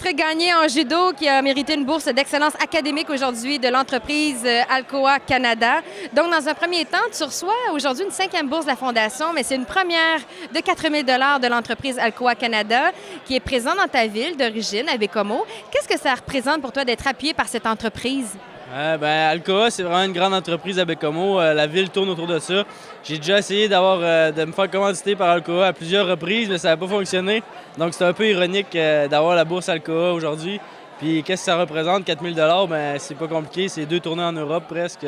Patrick Gagné en judo qui a mérité une bourse d'excellence académique aujourd'hui de l'entreprise Alcoa Canada. Donc, dans un premier temps, tu reçois aujourd'hui une 5e bourse de la Fondation, mais c'est une première de 4 000 $ de l'entreprise Alcoa Canada qui est présente dans ta ville d'origine, à Baie-Comeau. Qu'est-ce que ça représente pour toi d'être appuyé par cette entreprise? Alcoa, c'est vraiment une grande entreprise à Baie-Comeau. La ville tourne autour de ça. J'ai déjà essayé de me faire commanditer par Alcoa à plusieurs reprises, mais ça n'a pas fonctionné. Donc, c'est un peu ironique d'avoir la bourse Alcoa aujourd'hui. Puis, qu'est-ce que ça représente? 4 000 $, c'est pas compliqué. C'est 2 tournées en Europe presque.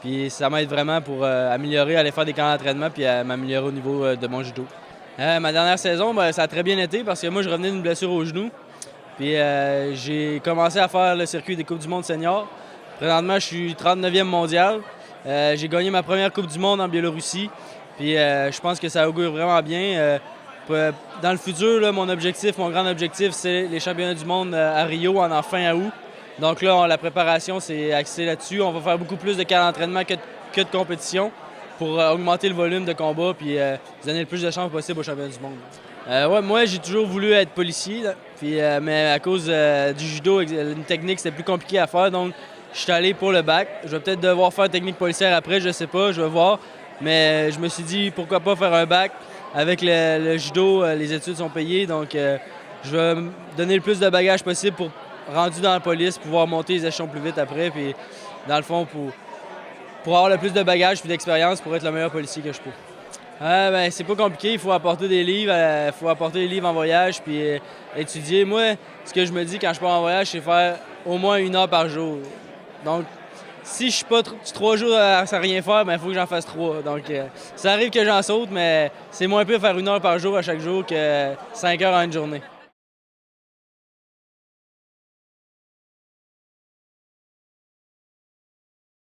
Puis, ça m'aide vraiment pour améliorer, aller faire des camps d'entraînement puis m'améliorer au niveau de mon judo. Ma dernière saison, ça a très bien été parce que moi, je revenais d'une blessure au genou. Puis, j'ai commencé à faire le circuit des Coupes du monde senior. Présentement, je suis 39e mondial. J'ai gagné ma première Coupe du monde en Biélorussie. Puis je pense que ça augure vraiment bien. Dans le futur, là, mon grand objectif, c'est les championnats du monde à Rio en fin août. Donc là, la préparation, c'est axé là-dessus. On va faire beaucoup plus de cas d'entraînement que de compétition pour augmenter le volume de combat puis donner le plus de chances possible aux championnats du monde. Moi, j'ai toujours voulu être policier, mais à cause du judo, une technique, c'était plus compliqué à faire. Donc, je suis allé pour le bac. Je vais peut-être devoir faire technique policière après, je sais pas, je vais voir. Mais je me suis dit, pourquoi pas faire un bac. Avec le judo, les études sont payées, donc je vais me donner le plus de bagages possible pour, rendu dans la police, pouvoir monter les échelons plus vite après. Puis, dans le fond, pour avoir le plus de bagages et d'expérience pour être le meilleur policier que je peux. C'est pas compliqué, il faut apporter des livres, en voyage puis étudier. Moi, ce que je me dis quand je pars en voyage, c'est faire au moins 1 heure par jour. Donc, si je suis pas 3 jours à rien faire, il faut que j'en fasse 3. Donc, ça arrive que j'en saute, mais c'est moins pire faire 1 heure par jour à chaque jour que 5 heures en une journée.